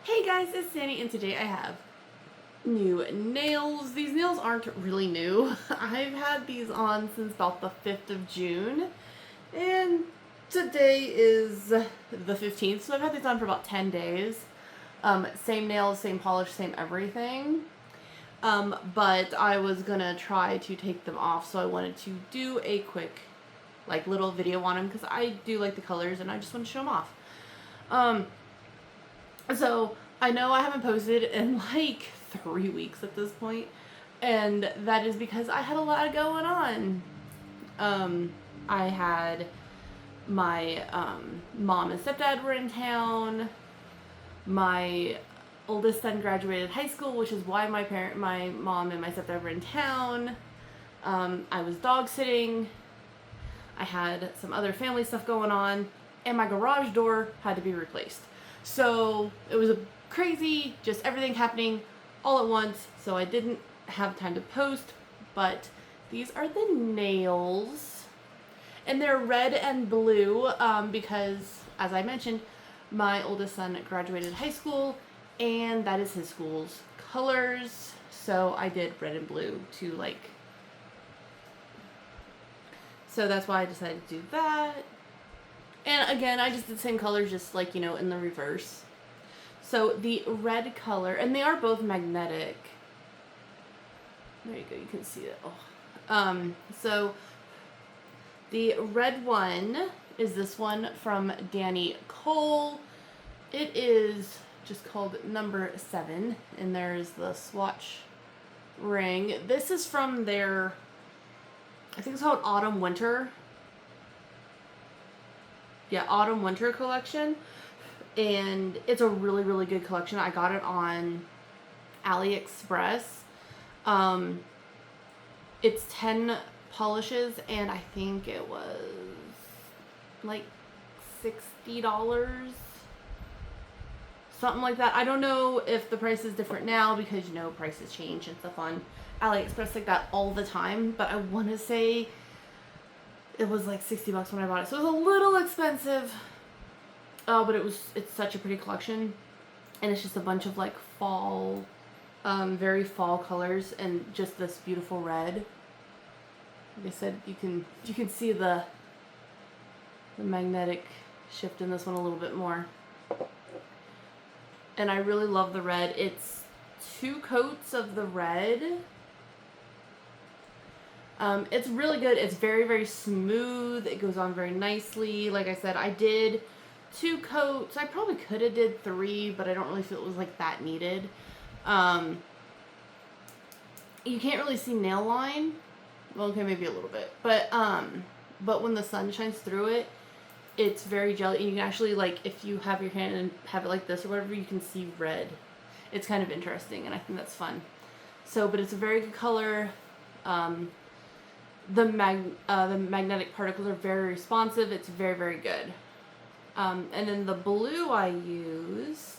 Hey guys, it's Sandy, and today I have new nails. These nails aren't really new. I've had these on since about the 5th of June, and today is the 15th, so I've had these on for about 10 days. Same nails, same polish, same everything. But I was gonna try to take them off, so I wanted to do a quick, little video on them, because I do like the colors, and I just want to show them off. So I know I haven't posted in 3 weeks at this point, and that is because I had a lot going on. I had my mom and stepdad were in town. My oldest son graduated high school, which is why my mom and my stepdad were in town. I was dog sitting. I had some other family stuff going on, and my garage door had to be replaced. So it was a crazy, just everything happening all at once. So I didn't have time to post, but these are the nails, and they're red and blue because, as I mentioned, my oldest son graduated high school, and that is his school's colors. So I did red and blue to so that's why I decided to do that. And again, I just did the same colors, just in the reverse. So the red color, and they are both magnetic. There you go, you can see it. Oh. So the red one is this one from Danny Cole. It is just called number 7, and there's the swatch ring. This is from their, I think it's called Autumn Winter. Yeah, Autumn Winter collection, and it's a really, really good collection. I got it on AliExpress. It's 10 polishes, and I think it was $60, something like that. I don't know if the price is different now, because prices change and stuff on AliExpress like that all the time, but I want to say it was $60 when I bought it, so it was a little expensive. But it's such a pretty collection, and it's just a bunch of fall, very fall colors, and just this beautiful red. Like I said, you can see the magnetic shift in this one a little bit more, and I really love the red. It's 2 coats of the red. It's really good. It's very, very smooth. It goes on very nicely. Like I said, I did 2 coats. I probably could have did 3, but I don't really feel it was that needed. You can't really see nail line. Well, okay, maybe a little bit. But when the sun shines through it, it's very jelly. And you can actually, if you have your hand and have it like this or whatever, you can see red. It's kind of interesting, and I think that's fun. So, but it's a very good color. The magnetic particles are very responsive. It's very, very good. And then the blue I used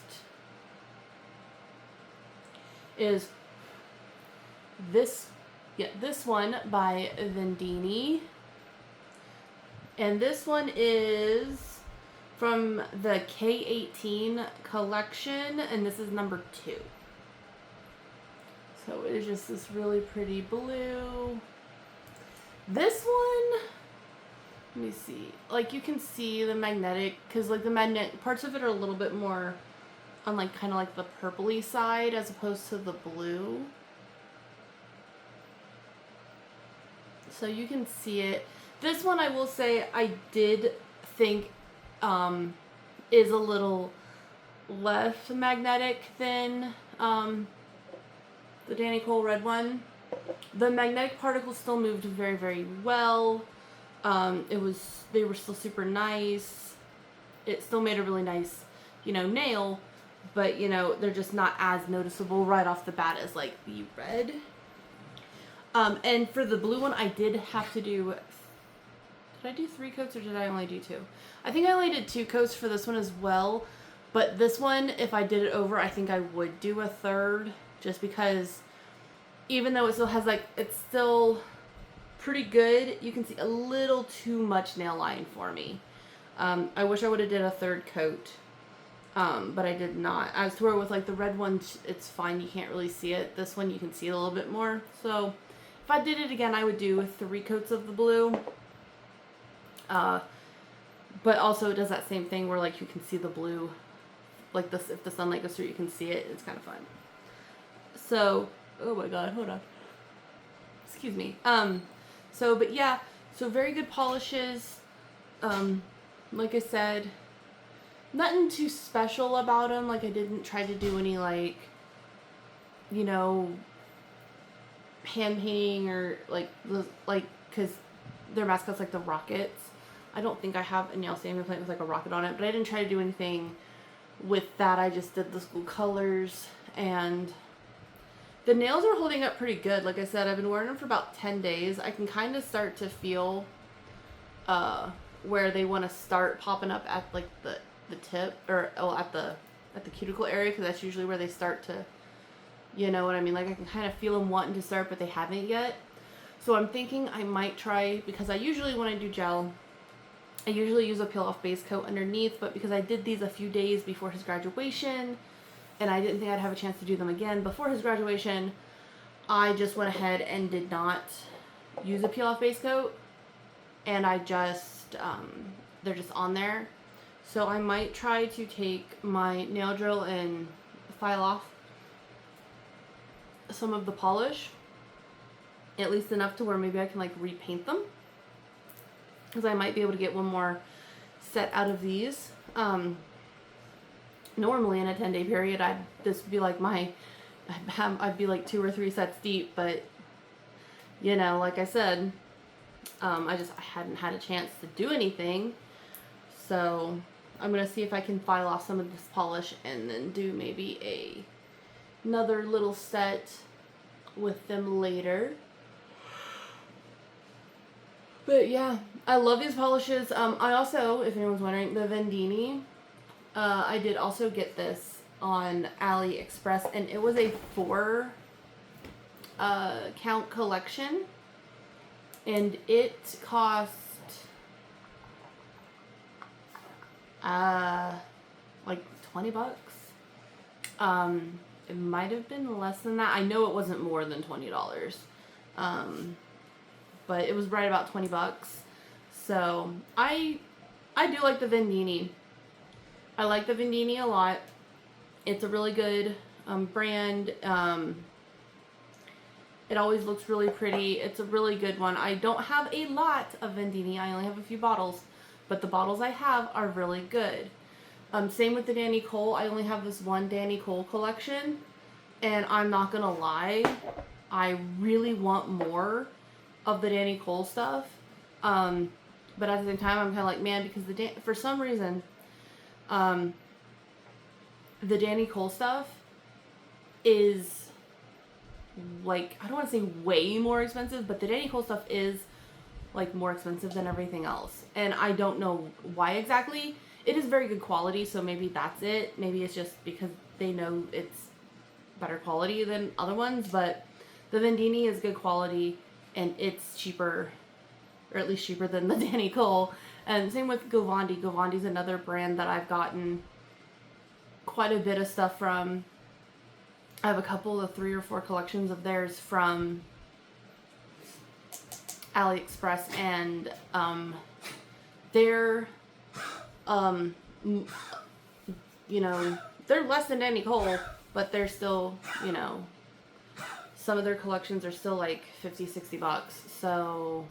is this one by Vendini. And this one is from the K18 collection, and this is number 2. So it is just this really pretty blue. This one, let me see. You can see the magnetic, because the magnet parts of it are a little bit more on kind of the purpley side as opposed to the blue. So you can see it. This one, I will say, I did think is a little less magnetic than the Danny Cole red one. The magnetic particles still moved very, very well. They were still super nice. It still made a really nice, nail, but they're just not as noticeable right off the bat as the red. And for the blue one, I did have to do, did I do 3 coats or did I only do 2? I think I only did 2 coats for this one as well, but this one, if I did it over, I think I would do a 3rd, just because even though it still has it's still pretty good, you can see a little too much nail line for me. I wish I would have did a 3rd coat. But I did not. I swear with like the red one, it's fine. You can't really see it. This one, you can see it a little bit more. So if I did it again, I would do 3 coats of the blue. But also it does that same thing where like you can see the blue, like this, if the sunlight goes through, you can see it. It's kind of fun. So, oh my God, hold on. Excuse me. But yeah, so very good polishes. Like I said, nothing too special about them. Like I didn't try to do any like, you know, hand painting or cause their mascot's like the Rockets. I don't think I have a nail stamp plant with like a rocket on it, but I didn't try to do anything with that. I just did the school colors, and the nails are holding up pretty good. Like I said, I've been wearing them for about 10 days. I can kind of start to feel where they want to start popping up at like the tip, or at the cuticle area, because that's usually where they start to, you know what I mean? Like I can kind of feel them wanting to start, but they haven't yet. So I'm thinking I might try, because I usually, when I do gel, I usually use a peel off base coat underneath, but because I did these a few days before his graduation, and I didn't think I'd have a chance to do them again before his graduation, I just went ahead and did not use a peel off base coat, and I just, they're just on there. So I might try to take my nail drill and file off some of the polish, at least enough to where maybe I can like repaint them, because I might be able to get one more set out of these. Normally in a 10-day period, this would be like I'd be like 2 or 3 sets deep, but you know, like I said, I hadn't had a chance to do anything. So I'm gonna see if I can file off some of this polish and then do maybe another little set with them later. But yeah, I love these polishes. I also, if anyone's wondering, the Vendini, I did also get this on AliExpress, and it was a 4 count collection, and it cost like $20. It might have been less than that. I know it wasn't more than $20. But it was right about $20. So I do like the Vendini. I like the Vendini a lot. It's a really good brand. It always looks really pretty. It's a really good one. I don't have a lot of Vendini. I only have a few bottles, but the bottles I have are really good. Same with the Danny Cole. I only have this one Danny Cole collection, and I'm not gonna lie, I really want more of the Danny Cole stuff. But at the same time, I'm kind of like, man, because for some reason, the Danny Cole stuff is like, I don't want to say way more expensive, but the Danny Cole stuff is like more expensive than everything else. And I don't know why exactly. It is very good quality, so maybe that's it. Maybe it's just because they know it's better quality than other ones, but the Vendini is good quality, and it's cheaper, or at least cheaper than the Danny Cole. And same with Govandi. Govandi's another brand that I've gotten quite a bit of stuff from. I have a couple of 3 or 4 collections of theirs from AliExpress, and they're you know, they're less than Danny Cole, but they're still, you know, some of their collections are still like $50-$60. So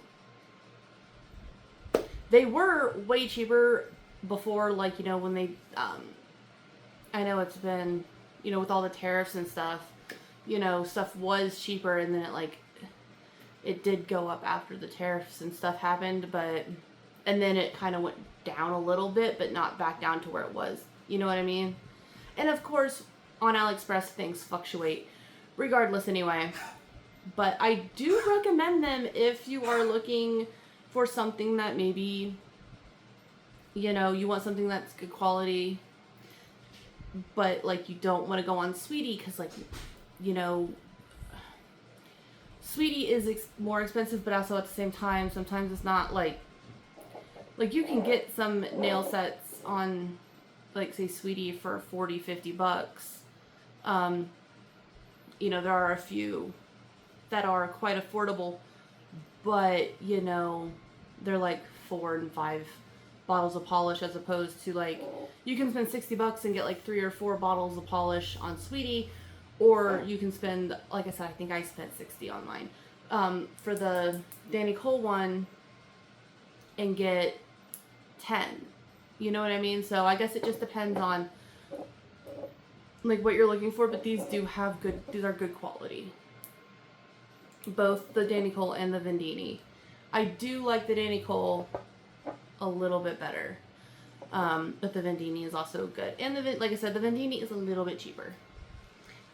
they were way cheaper before, like, you know, when they I know it's been, you know, with all the tariffs and stuff, you know, stuff was cheaper, and then it did go up after the tariffs and stuff happened, and then it kind of went down a little bit, but not back down to where it was. You know what I mean? And of course, on AliExpress, things fluctuate regardless anyway. But I do recommend them if you are looking for something that maybe, you know, you want something that's good quality, but like you don't want to go on Sweetie, because, like, you know, Sweetie is more expensive, but also at the same time, sometimes it's not like you can get some nail sets on like say Sweetie for 40, 50 bucks, you know, there are a few that are quite affordable, but, you know, they're like 4 and 5 bottles of polish, as opposed to like, you can spend 60 bucks and get like 3 or 4 bottles of polish on Sweetie, or you can spend, like I said, I think I spent 60 on mine, for the Danny Cole one, and get 10. You know what I mean? So I guess it just depends on like what you're looking for, but these are good quality. Both the Danny Cole and the Vendini. I do like the Danny Cole a little bit better. But the Vendini is also good. And like I said, the Vendini is a little bit cheaper.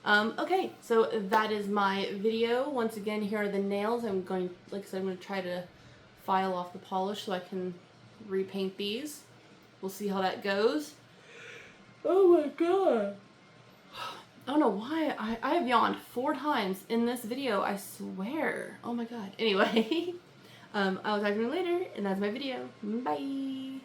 Okay, so that is my video. Once again, here are the nails. I'm going to try to file off the polish so I can repaint these. We'll see how that goes. Oh my god. I don't know why I have yawned 4 times in this video, I swear. Oh my god. Anyway, I'll talk to you later, and that's my video. Bye.